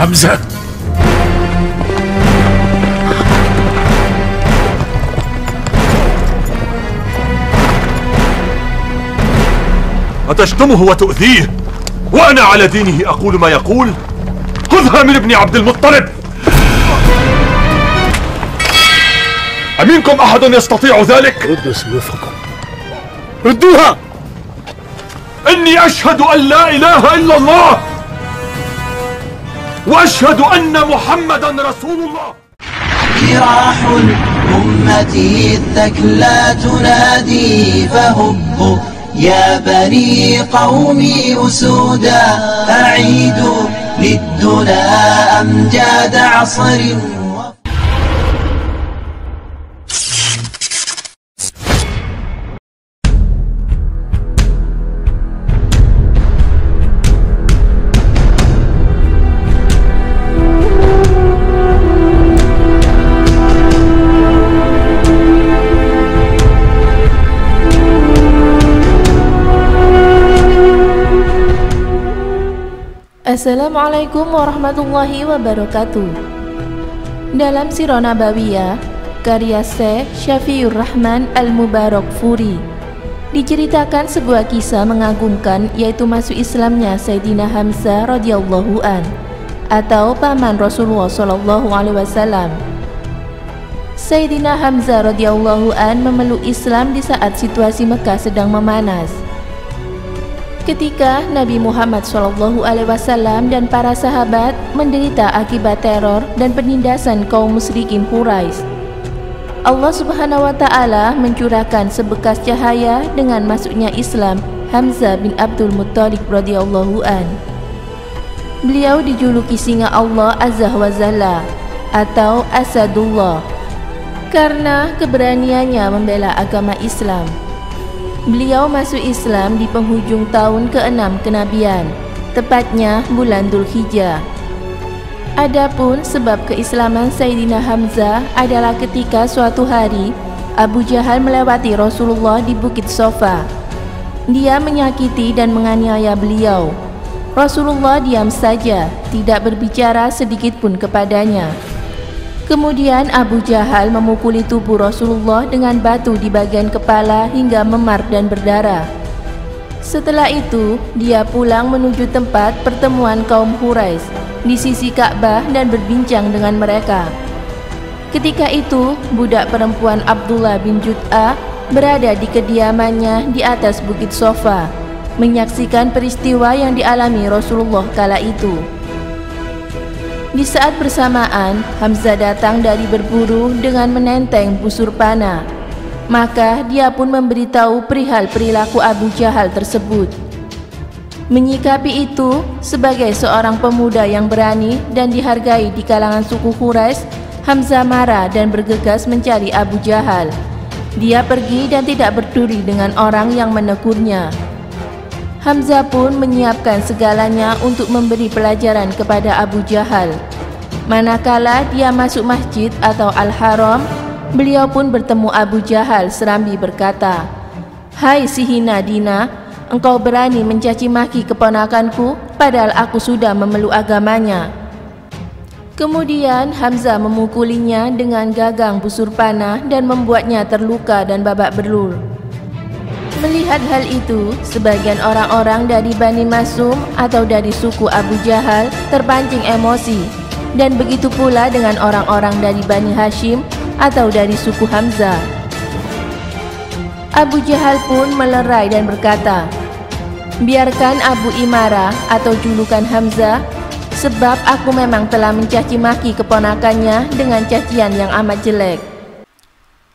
Hamzah. أتشتمه وتؤذيه وأنا على دينه أقول ما يقول؟ خذها من ابن عبد المطلب. أمنكم أحد يستطيع ذلك؟ ردوا سيوفكم، ردوها. إني أشهد أن لا إله إلا الله وأشهد أن محمدا رسول الله. جراح الأمة الثكلى تنادي فهبوا يا بني قومي أسودا أعيدوا للدنا أمجاد عصر. Assalamualaikum warahmatullahi wabarakatuh. Dalam Sirah Nabawiyah karya Syekh Syafiur Rahman Al-Mubarakfuri diceritakan sebuah kisah mengagumkan, yaitu masuk Islamnya Sayyidina Hamzah radhiyallahu an atau paman Rasulullah sallallahu alaihi wasallam. Sayyidina Hamzah radhiyallahu an memeluk Islam di saat situasi Mekah sedang memanas. Ketika Nabi Muhammad SAW dan para sahabat menderita akibat teror dan penindasan kaum musyrikin Quraisy, Allah Subhanahu wa Ta'ala mencurahkan sebekas cahaya dengan masuknya Islam Hamzah bin Abdul Muttalib radhiyallahu an. Beliau dijuluki singa Allah Azza wa Jalla atau Asadullah karena keberaniannya membela agama Islam. Beliau masuk Islam di penghujung tahun ke-6 kenabian, tepatnya bulan Dzulhijjah. Adapun sebab keislaman Sayyidina Hamzah adalah ketika suatu hari Abu Jahal melewati Rasulullah di Bukit Sofa. Dia menyakiti dan menganiaya beliau. Rasulullah diam saja, tidak berbicara sedikit pun kepadanya. Kemudian Abu Jahal memukuli tubuh Rasulullah dengan batu di bagian kepala hingga memar dan berdarah. Setelah itu, dia pulang menuju tempat pertemuan kaum Quraisy di sisi Ka'bah dan berbincang dengan mereka. Ketika itu, budak perempuan Abdullah bin Jud'ah berada di kediamannya di atas Bukit Sofa, menyaksikan peristiwa yang dialami Rasulullah kala itu. Di saat bersamaan, Hamzah datang dari berburu dengan menenteng busur panah. Maka dia pun memberitahu perihal perilaku Abu Jahal tersebut. Menyikapi itu, sebagai seorang pemuda yang berani dan dihargai di kalangan suku Quraisy, Hamzah marah dan bergegas mencari Abu Jahal. Dia pergi dan tidak peduli dengan orang yang menegurnya. Hamzah pun menyiapkan segalanya untuk memberi pelajaran kepada Abu Jahal. Manakala dia masuk masjid atau Al-Haram, beliau pun bertemu Abu Jahal serambi berkata, "Hai si hina dina, engkau berani mencaci maki keponakanku, padahal aku sudah memeluk agamanya." Kemudian Hamzah memukulinya dengan gagang busur panah dan membuatnya terluka dan babak belur. Melihat hal itu, sebagian orang-orang dari Bani Masum atau dari suku Abu Jahal terpancing emosi, dan begitu pula dengan orang-orang dari Bani Hashim atau dari suku Hamzah. Abu Jahal pun melerai dan berkata, "Biarkan Abu Imarah atau julukan Hamzah, sebab aku memang telah mencaci maki keponakannya dengan cacian yang amat jelek."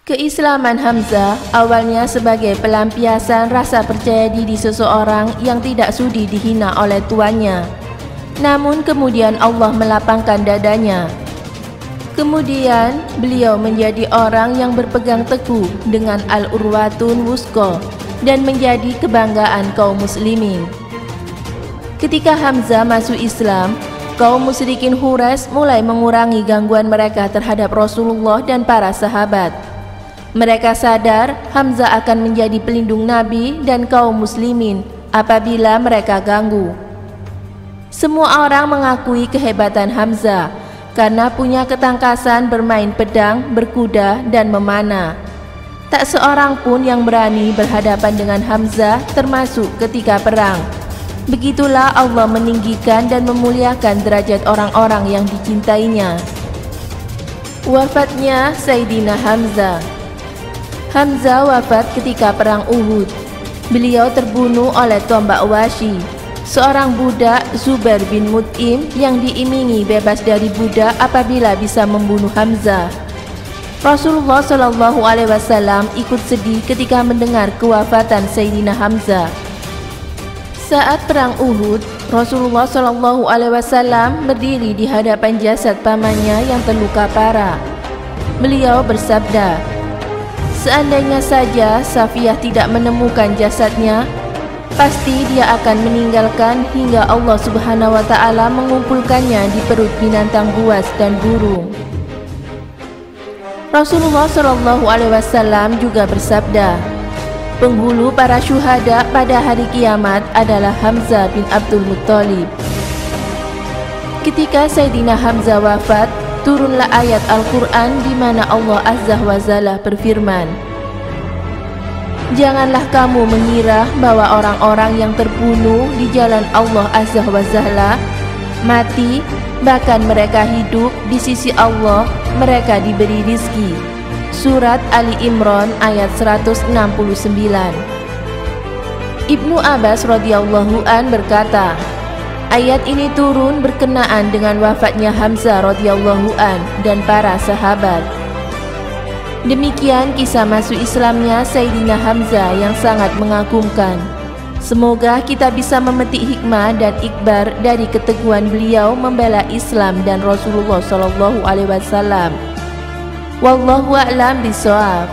Keislaman Hamzah awalnya sebagai pelampiasan rasa percaya diri seseorang yang tidak sudi dihina oleh tuannya. Namun kemudian Allah melapangkan dadanya. Kemudian beliau menjadi orang yang berpegang teguh dengan Al-Urwatun Wusqa dan menjadi kebanggaan kaum muslimin. Ketika Hamzah masuk Islam, kaum musyrikin Quraisy mulai mengurangi gangguan mereka terhadap Rasulullah dan para sahabat. Mereka sadar Hamzah akan menjadi pelindung Nabi dan kaum muslimin apabila mereka ganggu. Semua orang mengakui kehebatan Hamzah karena punya ketangkasan bermain pedang, berkuda, dan memanah. Tak seorang pun yang berani berhadapan dengan Hamzah termasuk ketika perang. Begitulah Allah meninggikan dan memuliakan derajat orang-orang yang dicintainya. Wafatnya Sayyidina Hamzah. Hamzah wafat ketika perang Uhud. Beliau terbunuh oleh tombak Wahsy, seorang budak Zubair bin Mut'im yang diimingi bebas dari budak apabila bisa membunuh Hamzah. Rasulullah SAW ikut sedih ketika mendengar kewafatan Sayyidina Hamzah. Saat perang Uhud, Rasulullah SAW berdiri di hadapan jasad pamannya yang terluka parah. Beliau bersabda, "Seandainya saja Safiyah tidak menemukan jasadnya, pasti dia akan meninggalkan hingga Allah Subhanahu wa Ta'ala mengumpulkannya di perut binatang buas dan burung." Rasulullah SAW juga bersabda, "Penghulu para syuhada pada hari kiamat adalah Hamzah bin Abdul Muttalib." Ketika Sayyidina Hamzah wafat, turunlah ayat Al-Quran di mana Allah Azza wa Jalla berfirman, "Janganlah kamu mengira bahwa orang-orang yang terbunuh di jalan Allah Azza wa Jalla mati, bahkan mereka hidup di sisi Allah, mereka diberi rizki." Surat Ali Imran ayat 169. Ibnu Abbas radhiyallahu an berkata, ayat ini turun berkenaan dengan wafatnya Hamzah radhiyallahu an dan para sahabat. Demikian kisah masuk Islamnya Sayyidina Hamzah yang sangat mengagumkan. Semoga kita bisa memetik hikmah dan ikbar dari keteguhan beliau membela Islam dan Rasulullah SAW. Wallahu a'lam bishawab.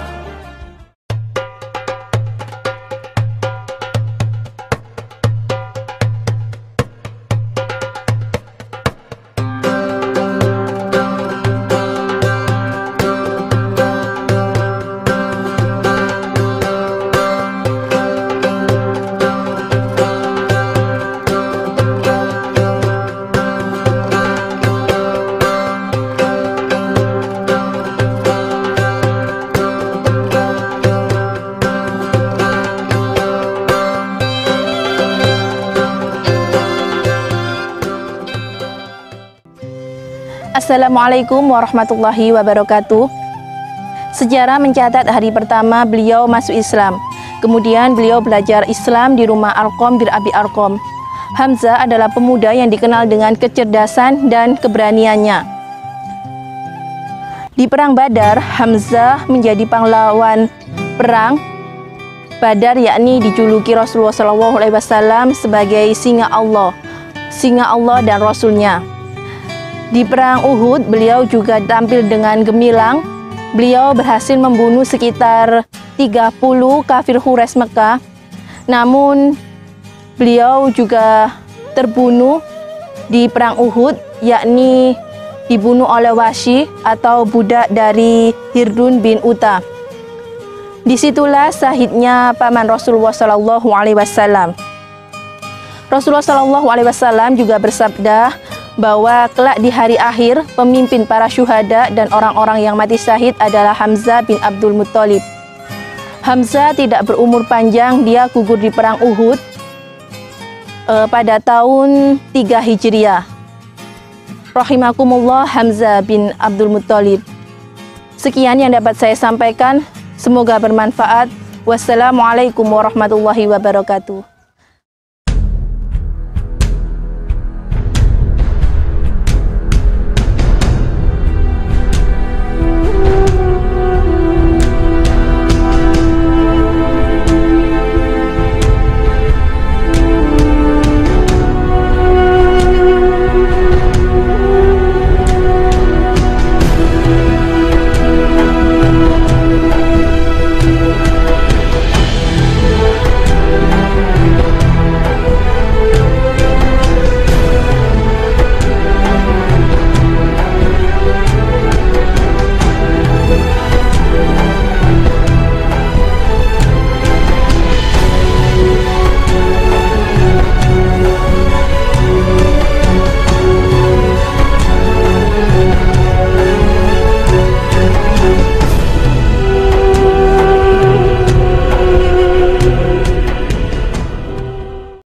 Assalamualaikum warahmatullahi wabarakatuh. Sejarah mencatat hari pertama beliau masuk Islam. Kemudian beliau belajar Islam di rumah Arqam bin Abi Arqam. Hamzah adalah pemuda yang dikenal dengan kecerdasan dan keberaniannya. Di perang Badar, Hamzah menjadi pahlawan perang Badar, yakni dijuluki Rasulullah SAW sebagai singa Allah dan Rasulnya. Di perang Uhud, beliau juga tampil dengan gemilang. Beliau berhasil membunuh sekitar 30 kafir Quraisy Mekah. Namun, beliau juga terbunuh di perang Uhud, yakni dibunuh oleh Wahsy atau budak dari Hirdun bin Uta. Disitulah syahidnya paman Rasulullah SAW. Rasulullah SAW juga bersabda bahwa kelak di hari akhir pemimpin para syuhada dan orang-orang yang mati syahid adalah Hamzah bin Abdul Muttalib. Hamzah tidak berumur panjang, dia gugur di perang Uhud pada tahun 3 Hijriah. Rahimakumullah Hamzah bin Abdul Muttalib. Sekian yang dapat saya sampaikan, semoga bermanfaat. Wassalamualaikum warahmatullahi wabarakatuh.